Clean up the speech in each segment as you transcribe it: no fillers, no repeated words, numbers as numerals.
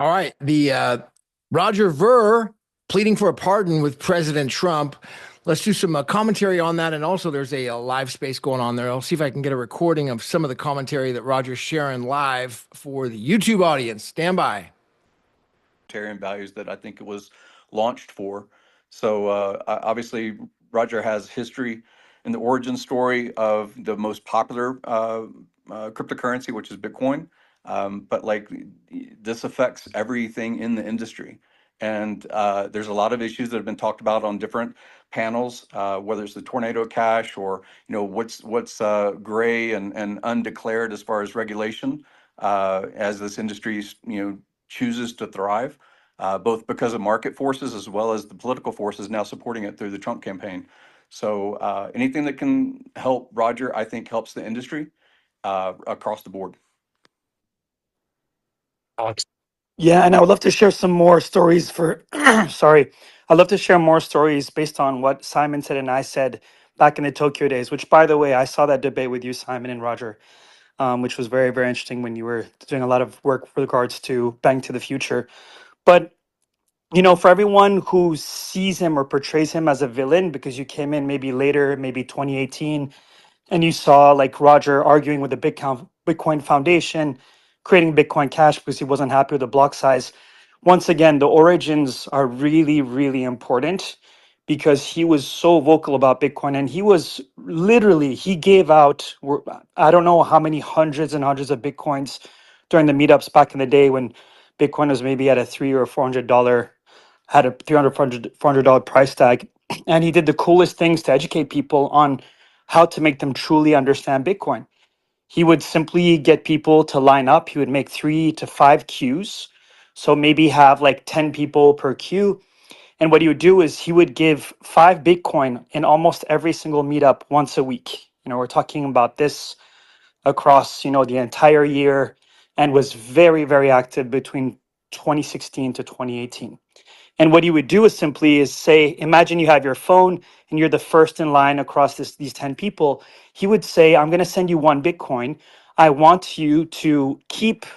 All right. The Roger Ver pleading for a pardon with President Trump. Let's do some commentary on that. And also, there's a live space going on there. I'll see if I can get a recording of some of the commentary that Roger's sharing live for the YouTube audience. Stand by. Values that I think it was launched for. So obviously, Roger has history in the origin story of the most popular cryptocurrency, which is Bitcoin. But like this affects everything in the industry. And there's a lot of issues that have been talked about on different panels, whether it's the tornado cash or what's gray and undeclared as far as regulation, as this industry chooses to thrive, both because of market forces as well as the political forces now supporting it through the Trump campaign. So anything that can help Roger, I think, helps the industry across the board. Alex. Yeah, and I would love to share some more stories for, sorry, I'd love to share more stories based on what Simon said and I said back in the Tokyo days, which, by the way, I saw that debate with you, Simon and Roger, which was very, very interesting when you were doing a lot of work with regards to Bank to the Future. But, for everyone who sees him or portrays him as a villain because you came in maybe later, maybe 2018, and you saw like Roger arguing with the Bitcoin Foundation, creating Bitcoin Cash because he wasn't happy with the block size. Once again, the origins are really, really important because he was so vocal about Bitcoin, and he was literally, he gave out, I don't know how many hundreds and hundreds of Bitcoins during the meetups back in the day when Bitcoin was maybe at a $300 or $400, had a $300 price tag. And he did the coolest things to educate people on how to make them truly understand Bitcoin. He would simply get people to line up. He would make 3 to 5 queues. So maybe have like 10 people per queue. And what he would do is he would give 5 Bitcoin in almost every single meetup once a week. We're talking about this across, the entire year, and was very, very active between 2016 to 2018. And what he would do is simply is say, imagine you have your phone and you're the first in line across these 10 people. He would say, I'm going to send you 1 Bitcoin. I want you to keep zero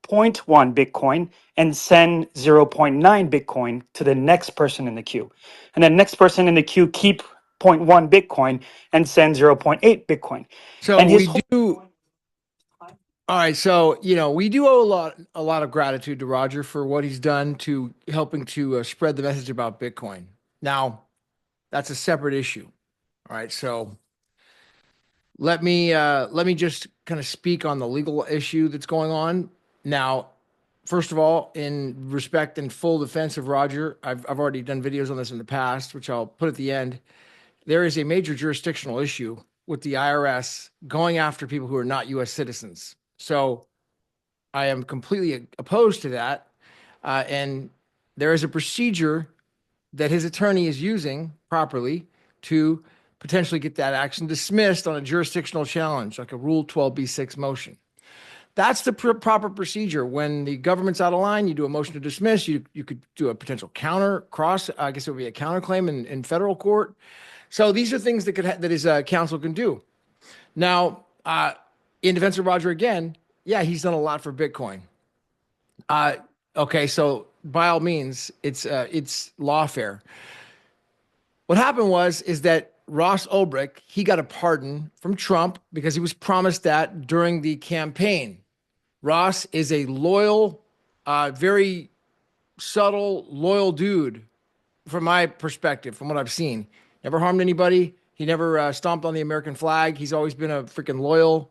point 0.1 Bitcoin and send 0.9 Bitcoin to the next person in the queue. And the next person in the queue keep zero point 0.1 Bitcoin and send 0.8 Bitcoin. So And we his do. All right, so we do owe a lot of gratitude to Roger for what he's done to helping to spread the message about Bitcoin. Now, that's a separate issue. All right, so let me just kind of speak on the legal issue that's going on now. First of all, in respect and full defense of Roger, I've already done videos on this in the past, which I'll put at the end. There is a major jurisdictional issue with the IRS going after people who are not U.S. citizens. So I am completely opposed to that. And there is a procedure that his attorney is using properly to potentially get that action dismissed on a jurisdictional challenge, like a Rule 12b6 motion. That's the proper procedure. When the government's out of line, you do a motion to dismiss. You could do a potential I guess it would be a counterclaim in federal court. So these are things that his counsel can do. Now, in defense of Roger again, yeah, he's done a lot for Bitcoin. Okay, so by all means, it's lawfare. What happened is that Ross Ulbricht, he got a pardon from Trump because he was promised that during the campaign. Ross is a loyal, very subtle, loyal dude from my perspective, from what I've seen. Never harmed anybody. He never stomped on the American flag. He's always been a freaking loyal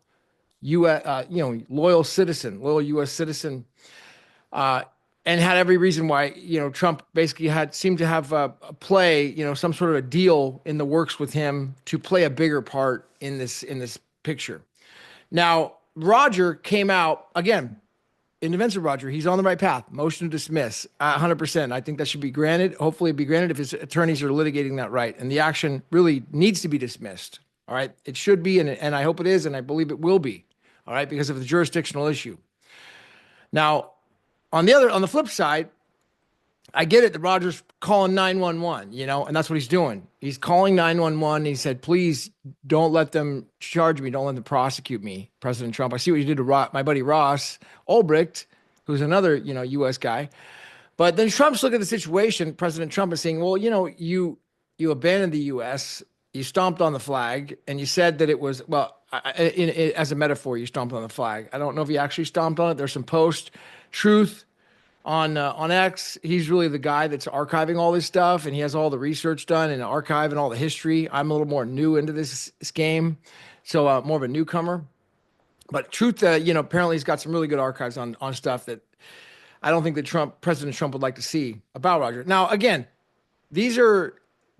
loyal citizen, loyal U.S. citizen, and had every reason why, Trump basically seemed to have a play, some sort of a deal in the works with him to play a bigger part in this picture. Now, Roger came out again. In defense of Roger, he's on the right path. Motion to dismiss, 100%. I think that should be granted. Hopefully, it'd be granted if his attorneys are litigating that right, and the action really needs to be dismissed. All right, it should be, and I hope it is, and I believe it will be. All right, because of the jurisdictional issue. Now, on the flip side, I get it that Roger's calling 911, and that's what he's doing. He's calling 911. He said, please don't let them charge me. Don't let them prosecute me, President Trump. I see what you did to my buddy Ross Ulbricht. who's another, U.S. guy. But then Trump's looking at the situation, President Trump is saying, well, you abandoned the U.S., you stomped on the flag, and you said that it was, well, as a metaphor, you stomped on the flag. I don't know if you actually stomped on it. There's some post-truth on X. He's really the guy that's archiving all this stuff, and he has all the research done and archiving all the history. I'm a little more new into this game, so more of a newcomer. But truth, apparently he's got some really good archives on stuff that I don't think that President Trump would like to see about Roger. Now, again,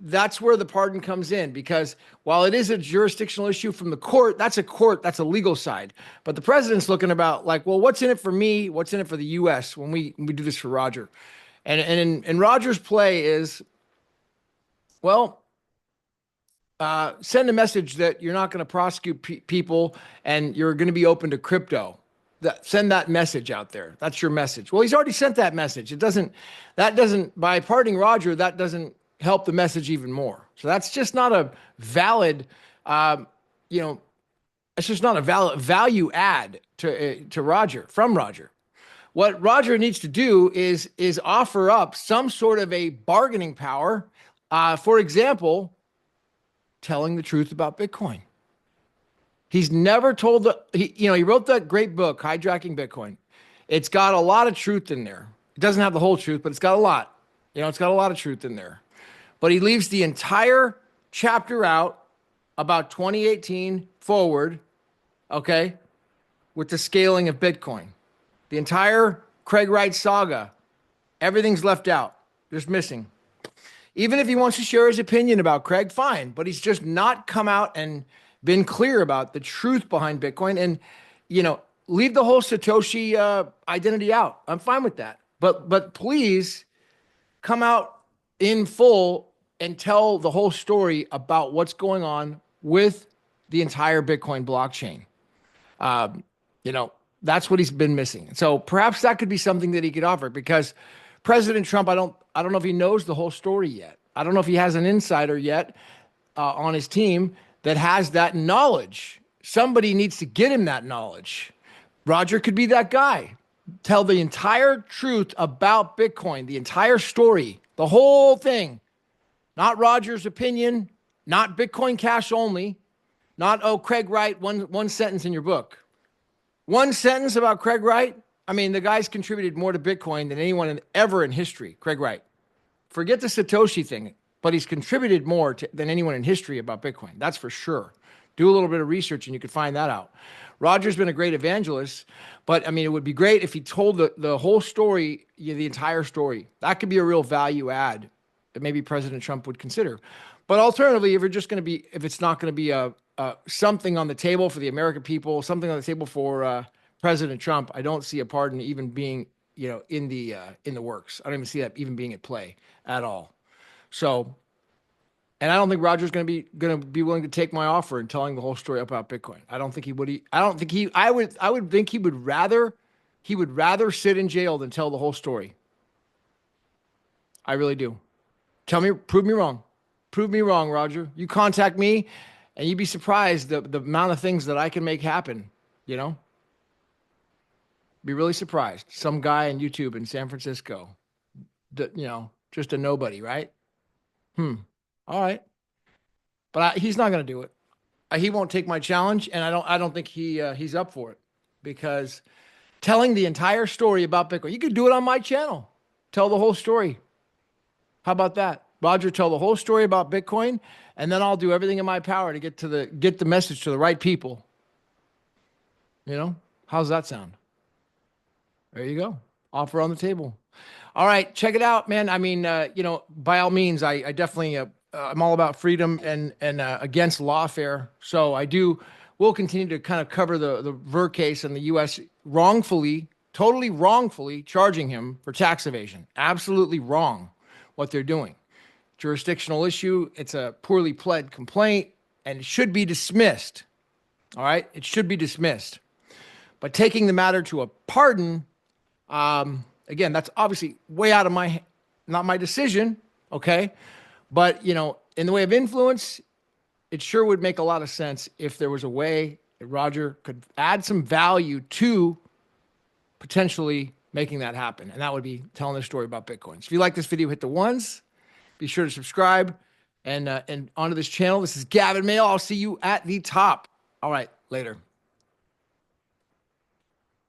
that's where the pardon comes in, because while it is a jurisdictional issue from the court, that's a legal side. But the president's looking about like, well, what's in it for me? What's in it for the U.S. when we do this for Roger? And Roger's play is, well, send a message that you're not going to prosecute people and you're going to be open to crypto. Send that message out there. That's your message. Well, he's already sent that message. By pardoning Roger, that doesn't help the message even more. So that's just not a valid, it's just not a valid value add to Roger, from Roger. What Roger needs to do is offer up some sort of a bargaining power. For example, telling the truth about Bitcoin. He's never told he wrote that great book, Hijacking Bitcoin. It's got a lot of truth in there. It doesn't have the whole truth, but it's got a lot. It's got a lot of truth in there. But he leaves the entire chapter out about 2018 forward, okay, with the scaling of Bitcoin. The entire Craig Wright saga, everything's left out, just missing. Even if he wants to share his opinion about Craig, fine, but he's just not come out and been clear about the truth behind Bitcoin and, leave the whole Satoshi identity out. I'm fine with that. But please come out in full and tell the whole story about what's going on with the entire Bitcoin blockchain. That's what he's been missing. So perhaps that could be something that he could offer, because President Trump, I don't know if he knows the whole story yet. I don't know if he has an insider yet on his team that has that knowledge. Somebody needs to get him that knowledge. Roger could be that guy. Tell the entire truth about Bitcoin, the entire story, the whole thing. Not Roger's opinion, not Bitcoin Cash only, not, Craig Wright, one sentence in your book. One sentence about Craig Wright? I mean, the guy's contributed more to Bitcoin than anyone ever in history, Craig Wright. Forget the Satoshi thing, but he's contributed more than anyone in history about Bitcoin. That's for sure. Do a little bit of research and you can find that out. Roger's been a great evangelist, but I mean, it would be great if he told the whole story, the entire story. That could be a real value add that maybe President Trump would consider. But alternatively, if it's not going to be something on the table for the American people, something on the table for President Trump, I don't see a pardon even being, in the works. I don't even see that even being at play at all. So, and I don't think Roger's going to be willing to take my offer and telling the whole story about Bitcoin. I don't think he would. I would think he would rather sit in jail than tell the whole story. I really do. Prove me wrong. Prove me wrong, Roger. You contact me and you'd be surprised the amount of things that I can make happen, Be really surprised. Some guy on YouTube in San Francisco, just a nobody, right? All right. But he's not going to do it. He won't take my challenge, and I don't think he's up for it, because telling the entire story about Bitcoin, you could do it on my channel. Tell the whole story. How about that? Roger, tell the whole story about Bitcoin, and then I'll do everything in my power to get the message to the right people. How's that sound? There you go. Offer on the table. All right, check it out, man. I mean, by all means, I definitely, I'm all about freedom and against lawfare. So we'll continue to kind of cover the Ver case and the U.S. totally wrongfully charging him for tax evasion. Absolutely wrong what they're doing. Jurisdictional issue. It's a poorly pled complaint, and it should be dismissed. All right, it should be dismissed. But taking the matter to a pardon, again, that's obviously way out of not my decision, okay? But, in the way of influence, it sure would make a lot of sense if there was a way that Roger could add some value to potentially making that happen. And that would be telling their story about Bitcoin. So if you like this video, hit the ones. Be sure to subscribe and onto this channel. This is Gavin Mail. I'll see you at the top. All right, later.